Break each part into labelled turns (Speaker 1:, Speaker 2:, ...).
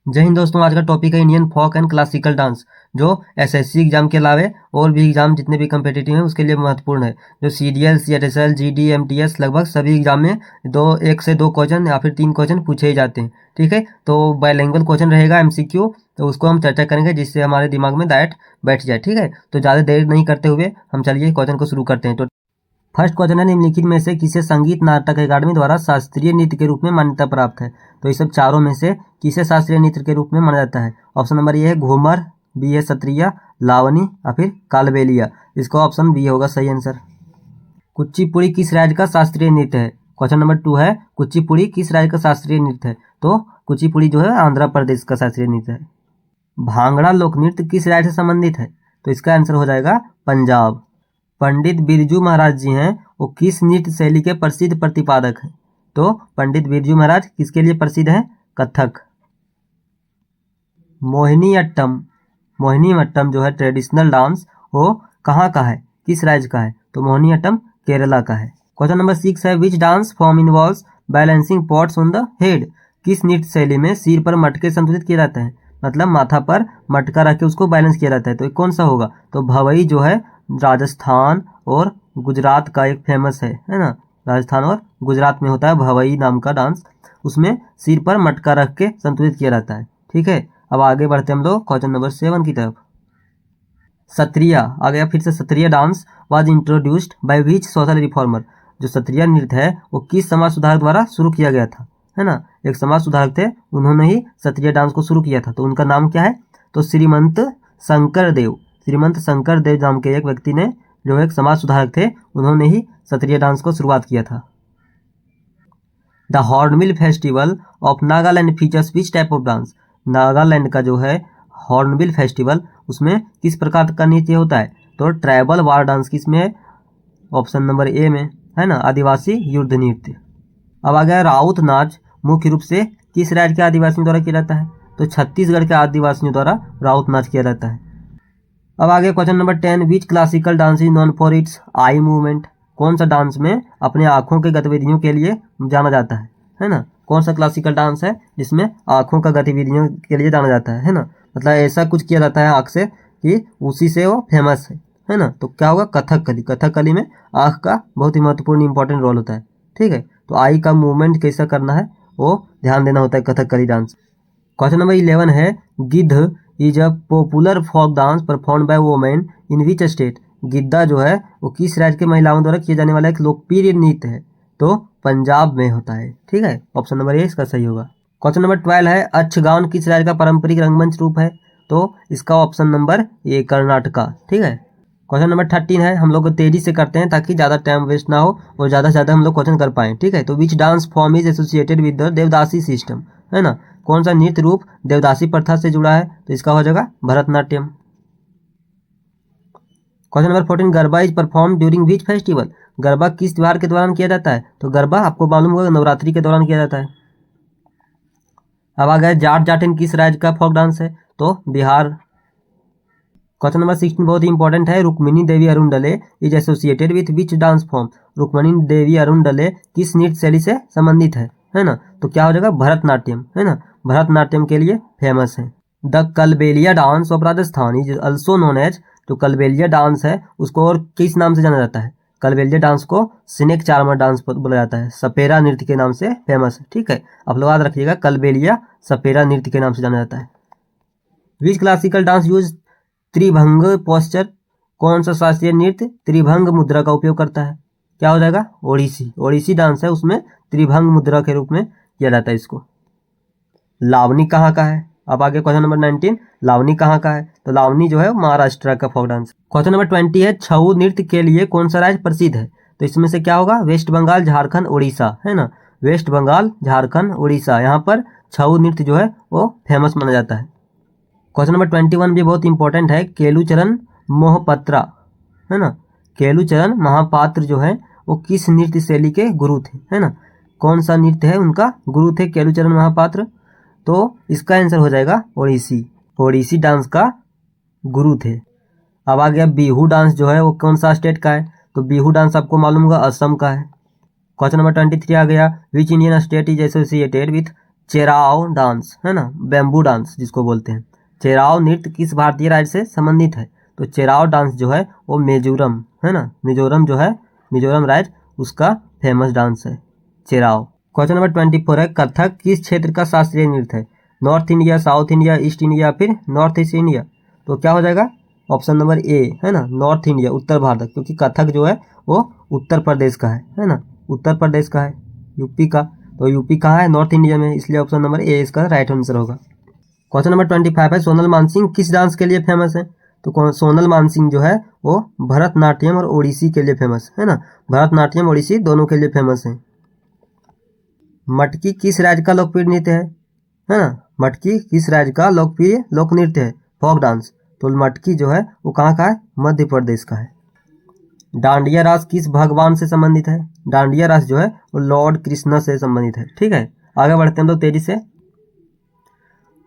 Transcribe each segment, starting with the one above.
Speaker 1: जय हिंद दोस्तों। आज का टॉपिक है Indian folk and classical dance, जो एसएससी एग्जाम के अलावे और भी एग्जाम जितने भी कम्पिटिटिव हैं उसके लिए महत्वपूर्ण है। जो सीडीएल, सीएचएसएल, जीडी, एमटीएस लगभग सभी एग्जाम में एक से दो क्वेश्चन या फिर 3 क्वेश्चन पूछे ही जाते हैं। ठीक है, तो बाइलिंगुअल क्वेश्चन रहेगा एमसीक्यू, तो उसको हम चर्चा करेंगे जिससे हमारे दिमाग में डायरेक्ट बैठ जाए। ठीक है, तो ज़्यादा देर नहीं करते हुए हम चलिए क्वेश्चन को शुरू करते हैं। तो फर्स्ट क्वेश्चन है, निम्नलिखित में से किसे संगीत नाटक अकादमी द्वारा शास्त्रीय नृत्य के रूप में मान्यता प्राप्त है? तो इस सब चारों में से किसे शास्त्रीय नृत्य के रूप में माना जाता है? ऑप्शन नंबर ए है घूमर, बी है सत्रिया, लावनी या फिर कालबेलिया। इसका ऑप्शन बी होगा सही आंसर। कुचिपुड़ी किस राज्य का शास्त्रीय नृत्य है? क्वेश्चन नंबर 2 है, कुचिपुड़ी किस राज्य का शास्त्रीय नृत्य है? तो कुचिपुड़ी जो है आंध्र प्रदेश का शास्त्रीय नृत्य है। भांगड़ा लोक नृत्य किस राज्य से संबंधित है? तो इसका आंसर हो जाएगा पंजाब। पंडित बिरजू महाराज जी हैं, वो किस नृत्य शैली के प्रसिद्ध प्रतिपादक हैं? तो पंडित बिरजू महाराज किसके लिए प्रसिद्ध हैं? कथक। मोहिनीअट्टम, मोहिनीअट्टम जो है ट्रेडिशनल डांस, वो कहाँ का है, किस राज्य का है? तो मोहिनीअट्टम केरला का है। क्वेश्चन नंबर 6 है, which dance form involves balancing pots on the head? किस नृत्य शैली में सिर पर मटके संतुलित किए जाते हैं, मतलब माथा पर मटका रख के उसको बैलेंस किया जाता है? तो ये कौन सा होगा? तो भवई जो है राजस्थान और गुजरात का एक फेमस है ना, राजस्थान और गुजरात में होता है भवई नाम का डांस। उसमें सिर पर मटका रख के संतुलित किया जाता है। ठीक है, अब आगे बढ़ते हम लोग क्वेश्चन नंबर 7 की तरफ। सत्रिया आ गया फिर से। Sattriya dance was introduced by which social reformer? जो सत्रिया नृत्य है वो किस समाज सुधारक द्वारा शुरू किया गया था, है ना? एक समाज सुधारक थे, उन्होंने ही सत्रिया डांस को शुरू किया था। तो उनका नाम क्या है? तो श्रीमंत शंकर देव। श्रीमंत शंकर देव नाम के एक व्यक्ति ने, जो एक समाज सुधारक थे, उन्होंने ही सत्रिया डांस को शुरुआत किया था। The hornbill festival of Nagaland features which type of dance? Nagaland का जो है हॉर्नबिल फेस्टिवल, उसमें किस प्रकार का नृत्य होता है? तो ट्राइबल वार डांस किसमें है? ऑप्शन नंबर ए में, है ना, आदिवासी युद्ध नृत्य। अब आ गया राउत नाच मुख्य रूप से किस राज्य के आदिवासियों द्वारा किया जाता है? तो छत्तीसगढ़ के आदिवासियों द्वारा राउत नाच किया जाता है। अब आगे question number 10, which classical dance is known for it's eye movement? कौन सा डांस में अपने आँखों के गतिविधियों के लिए जाना जाता है ना? कौन सा क्लासिकल डांस है जिसमें आँखों का गतिविधियों के लिए जाना जाता है ना? मतलब ऐसा कुछ किया जाता है आँख से कि उसी से वो फेमस है ना? तो क्या होगा? कथकली। कथकली में आँख का बहुत ही महत्वपूर्ण इंपॉर्टेंट रोल होता है। ठीक है, तो आई का मूवमेंट कैसा करना है वो ध्यान देना होता है कथकली डांस। क्वेश्चन नंबर 11 है, गिद्ध is a popular folk dance perform bye women in which state? गिद्धा जो है वो किस राज्य के महिलाओं द्वारा किए जाने वाला एक लोकप्रिय नृत्य है? तो पंजाब में होता है। ठीक है, ऑप्शन नंबर ए इसका सही होगा। क्वेश्चन नंबर 12 है, अच्छगान किस राज्य का पारंपरिक रंगमंच रूप है? तो इसका ऑप्शन नंबर ए कर्नाटका। ठीक है, क्वेश्चन नंबर 13 है, हम लोग तेजी से करते हैं ताकि ज़्यादा टाइम वेस्ट ना हो और ज़्यादा से ज़्यादा हम लोग क्वेश्चन कर पाएँ। ठीक है, तो विच dance form is associated with the devadasi system? है ना, कौन सा नृत्य रूप देवदासी प्रथा से जुड़ा है? तो इसका हो जाएगा Bharatanatyam. Question number 14, garba is perform during which festival? Garba किस त्योहार के दौरान किया जाता है? तो गरबा आपको मालूम होगा नवरात्रि के दौरान किया जाता है। अब आ गया, जाट जाटिन किस राज्य का फोक डांस है? तो बिहार। क्वेश्चन नंबर 16 बहुत ही इंपॉर्टेंट है, Rukmini Devi Arundale is associated with which dance form? Rukmini Devi Arundale किस नृत्य शैली से संबंधित है ना? तो क्या हो जाएगा? भरतनाट्यम, है ना, भरतनाट्यम के लिए फेमस है। The Kalbelia dance of Rajasthan is also known as, जो कलबेलिया डांस है उसको और किस नाम से जाना जाता है? कलबेलिया डांस को स्नेक चार्मर डांस बोला जाता है, सपेरा नृत्य के नाम से फेमस है। ठीक है, आप लोग याद रखिएगा, कलबेलिया सपेरा नृत्य के नाम से जाना जाता है। Which classical dance use tribhanga posture? कौन सा शास्त्रीय नृत्य त्रिभंग मुद्रा का उपयोग करता है? क्या हो जाएगा? ओडिसी। ओडिसी डांस है, उसमें त्रिभंग मुद्रा के रूप में किया जाता है इसको। लावनी कहाँ का है? अब आगे क्वेश्चन नंबर 19, लावनी कहाँ का है? तो लावनी जो है महाराष्ट्र का फोक डांस। क्वेश्चन नंबर 20 है, छऊ नृत्य के लिए कौन सा राज्य प्रसिद्ध है? तो इसमें से क्या होगा? वेस्ट बंगाल, झारखंड, उड़ीसा, है ना, वेस्ट बंगाल, झारखंड, उड़ीसा, यहाँ पर छऊ नृत्य जो है वो फेमस माना जाता है। क्वेश्चन नंबर 21 भी बहुत इंपॉर्टेंट है, केलुचरण मोहपत्रा, है ना, केलुचरण महापात्र जो है वो किस नृत्य शैली के गुरु थे? है ना, कौन सा नृत्य है उनका गुरु थे केलुचरण महापात्र? तो इसका आंसर हो जाएगा ओडिसी। ओडिसी डांस का गुरु थे। अब आ गया बिहू डांस जो है वो कौन सा स्टेट का है? तो बिहू डांस आपको मालूम होगा असम का है। क्वेश्चन नंबर 23 आ गया, which Indian state is associated with Cheraw dance, है ना, बैम्बू डांस जिसको बोलते हैं। चेराव नृत्य किस भारतीय राज्य से संबंधित है? तो चेराव डांस जो है वो मिजोरम, है ना, मिजोरम जो है, मिजोरम राज्य, उसका फेमस डांस है चेराव। क्वेश्चन नंबर 24 है, कथक किस क्षेत्र का शास्त्रीय नृत्य है? North India, south India, east India, फिर नॉर्थ ईस्ट इंडिया? तो क्या हो जाएगा? ऑप्शन नंबर ए, है ना, नॉर्थ इंडिया, उत्तर भारत, क्योंकि कथक जो है वो उत्तर प्रदेश का है ना, उत्तर प्रदेश का है, यूपी का। तो यूपी कहाँ है? नॉर्थ इंडिया में, इसलिए ऑप्शन नंबर ए इसका राइट आंसर होगा। क्वेश्चन नंबर 25 है, सोनल मानसिंह किस डांस के लिए फेमस है? तो सोनल मानसिंह जो है वो भरतनाट्यम और ओडिसी के लिए फेमस है ना, भरतनाट्यम ओडिसी दोनों के लिए फेमस है। मटकी किस राज्य का लोकप्रिय नृत्य है ना, मटकी किस राज्य का लोकप्रिय लोक नृत्य है, फोक डांस? तो मटकी जो है वो कहाँ का है? मध्य प्रदेश का है। डांडिया रास किस भगवान से संबंधित है? डांडिया रास जो है वो लॉर्ड कृष्णा से संबंधित है। ठीक है, आगे बढ़ते हैं हम लोग तेजी से।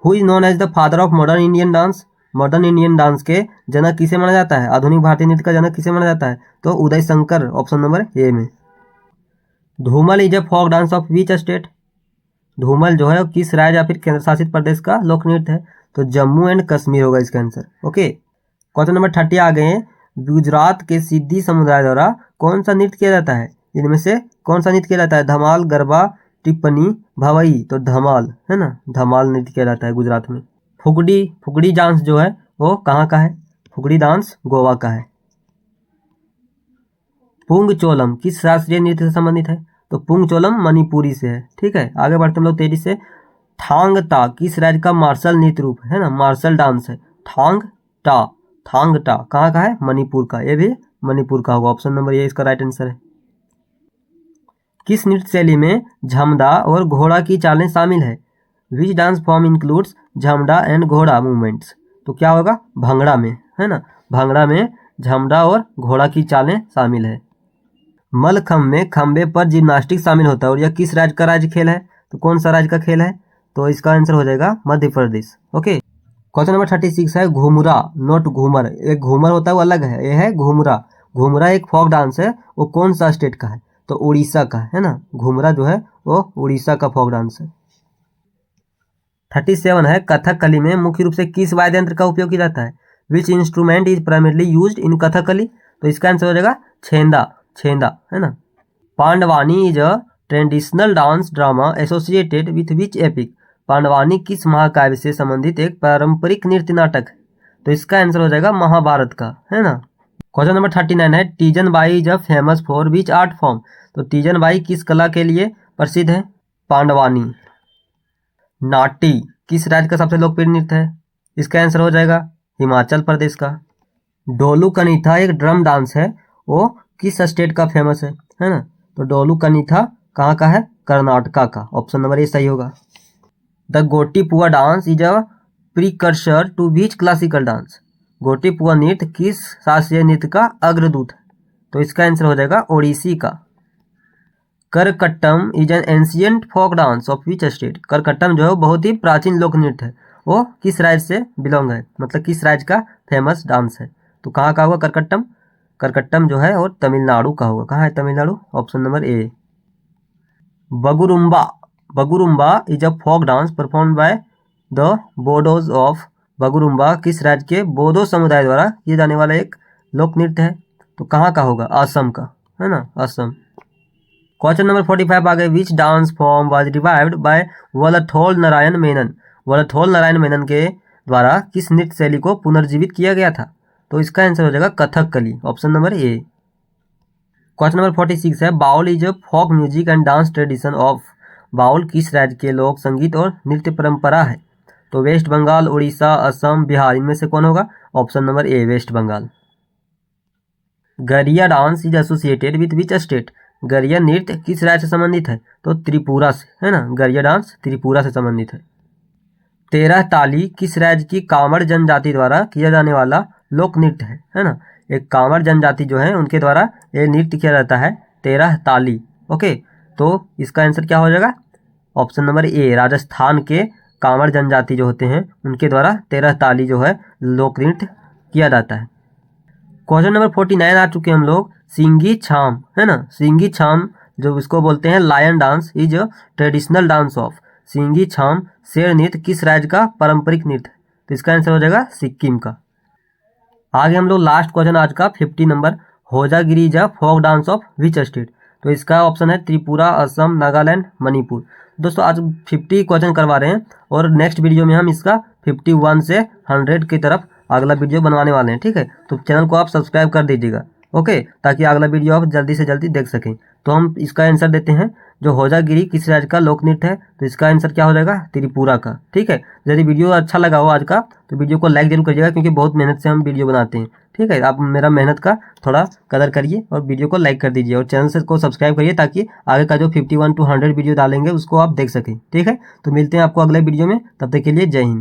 Speaker 1: Who is known as the father of modern Indian dance? Modern Indian dance के जनक किसे माना जाता है? आधुनिक भारतीय नृत्य का जनक किसे माना जाता है? तो Uday Shankar, option number A में। Dhumal is a folk dance of which state? Dhumal जो है किस राज्य या फिर केंद्र शासित प्रदेश का लोक नृत्य है? तो जम्मू एंड कश्मीर होगा इसका आंसर। ओके, क्वेश्चन नंबर 30 आ गए हैं। गुजरात के सिद्धी समुदाय द्वारा कौन सा नृत्य किया जाता है? इनमें से कौन सा नृत्य किया जाता है? धमाल, गरबा, टिप्पणी, भवई? तो धमाल, है ना, धमाल नृत्य किया जाता है गुजरात में। फुगड़ी, फुगड़ी डांस जो है वो कहाँ का है? फुगड़ी डांस गोवा का है। पुंगचोलम किस शास्त्रीय नृत्य से संबंधित है? तो पुंगचोलम मणिपुरी से है। ठीक है, आगे बढ़ते हम लोग तेजी से। थांग ता किस राज्य का मार्शल नृत्य रूप है ना, मार्शल डांस है। थांग टा, थांग टा कहाँ का है? मणिपुर का, ये भी मणिपुर का होगा, ऑप्शन नंबर ए इसका राइट आंसर है। किस नृत्य शैली में झमडा और घोड़ा की चालें शामिल है? Which dance form includes jhamda and ghoda movements? तो क्या होगा? भांगड़ा में, है ना, भांगड़ा में झमडा और घोड़ा की चालें शामिल है। मलखम्ब में खंबे पर जिम्नास्टिक शामिल होता है और यह किस राज्य का राज्य खेल है? तो कौन सा राज्य का खेल है? तो इसका आंसर हो जाएगा Madhya Pradesh. Okay, question number 36 है, घूमरा, नोट घूमर, एक घूमर होता है वो अलग है, ये है घूमरा। घूमरा एक फोक डांस है, वो कौन सा स्टेट का है? तो उड़ीसा का, है ना, घूमरा जो है वो उड़ीसा का फोक डांस है। 37 है, कथकली में मुख्य रूप से किस वाद्य यंत्र का उपयोग किया जाता है? Which instrument is primarily used in Kathakali? तो इसका आंसर हो जाएगा छेंदा, छेंदा, है ना। Pandavani is a traditional dance drama associated with which epic? Pandavani किस महाकाव्य से संबंधित एक पारंपरिक नृत्य नाटक है? तो इसका आंसर हो जाएगा महाभारत का, है ना। क्वेश्चन नंबर 39 है, Teejan Bai is a famous for which art form? तो तीजन बाई किस कला के लिए प्रसिद्ध है? पांडवानी। नाटी किस राज्य का सबसे लोकप्रिय नृत्य है? इसका आंसर हो जाएगा हिमाचल प्रदेश का। डोलू कनीथा एक ड्रम डांस है, वो किस स्टेट का फेमस है ना? तो डोलू कनीथा कहाँ का है? कर्नाटका का, ऑप्शन नंबर ए सही होगा। The Gotipua dance is a precursor to which classical dance? Gotipua नृत्य किस शास्त्रीय नृत्य का अग्रदूत है? तो इसका आंसर हो जाएगा ओडिसी का। Karakattam is an ancient folk dance of which state? Karakattam जो है वो बहुत ही प्राचीन लोक नृत्य है, वो किस राज्य से बिलोंग है, मतलब किस राज्य का फेमस डांस है? तो कहाँ का होगा करकट्टम? करकट्टम जो है वो तमिलनाडु का होगा। कहाँ है Tamil Nadu? Option number A. Bagurumba, Bagurumba is a folk dance perform by the Bodos of? Bagurumba किस राज्य के बोडो समुदाय द्वारा किए जाने वाला एक लोक नृत्य है? तो कहाँ का होगा? असम का, है ना, असम। क्वेश्चन नंबर 45 आ गए, which dance form was revived by Vallathol Narayana Menon? Vallathol Narayana Menon के द्वारा किस नृत्य शैली को पुनर्जीवित किया गया था? तो इसका आंसर हो जाएगा Kathakali, option number A. Question number 46 है, Baul is a folk music and dance tradition of? Baul किस राज्य के लोक संगीत और नृत्य परंपरा है? तो वेस्ट बंगाल, उड़ीसा, असम, बिहार, इनमें से कौन होगा? Option number A West Bengal. Garia dance is associated with which state? Garia नृत्य किस राज्य से संबंधित है? तो त्रिपुरा से, है ना, गरिया डांस त्रिपुरा से संबंधित है। 13 ताली किस राज्य की कांवड़ जनजाति द्वारा किया जाने वाला लोक नृत्य है ना? एक कांवड़ जनजाति जो है उनके द्वारा ये नृत्य किया जाता है 13 ताली। ओके, तो इसका आंसर क्या हो जाएगा? ऑप्शन नंबर ए, राजस्थान के कांवड़ जनजाति जो होते हैं उनके द्वारा 13 ताली जो है लोक नृत्य किया जाता है। क्वेश्चन नंबर 49 आ चुके हैं हम लोग। सिंगी छाम, है ना, सिंगी छाम जो इसको बोलते हैं lion dance is a traditional dance of? Singhi Chham शेर नृत्य किस राज्य का पारंपरिक नृत्य है? तो इसका आंसर हो जाएगा सिक्किम का। आगे हम लोग लास्ट क्वेश्चन आज का 50 number, Hojagiri is a folk dance of which state? तो इसका ऑप्शन है त्रिपुरा, असम, नागालैंड, मणिपुर। दोस्तों आज 50 क्वेश्चन करवा रहे हैं और नेक्स्ट वीडियो में हम इसका 51 से 100 की तरफ अगला वीडियो बनवाने वाले हैं, ठीक है। तो चैनल को आप सब्सक्राइब कर दीजिएगा, ओके, ताकि अगला वीडियो आप जल्दी से जल्दी देख सकें। तो हम इसका आंसर देते हैं, जो होजागिरी किस राज्य का लोक नृत्य है? तो इसका आंसर क्या हो जाएगा? त्रिपुरा का, ठीक है। यदि वीडियो अच्छा लगा हो आज का तो वीडियो को लाइक जरूर करिएगा, क्योंकि बहुत मेहनत से हम वीडियो बनाते हैं, ठीक है। आप मेरा मेहनत का थोड़ा कदर करिए और वीडियो को लाइक कर दीजिए और चैनल से को सब्सक्राइब करिए, ताकि आगे का जो 51 to 100 वीडियो डालेंगे उसको आप देख सकें, ठीक है। तो मिलते हैं आपको अगले वीडियो में, तब तक के लिए जय हिंद।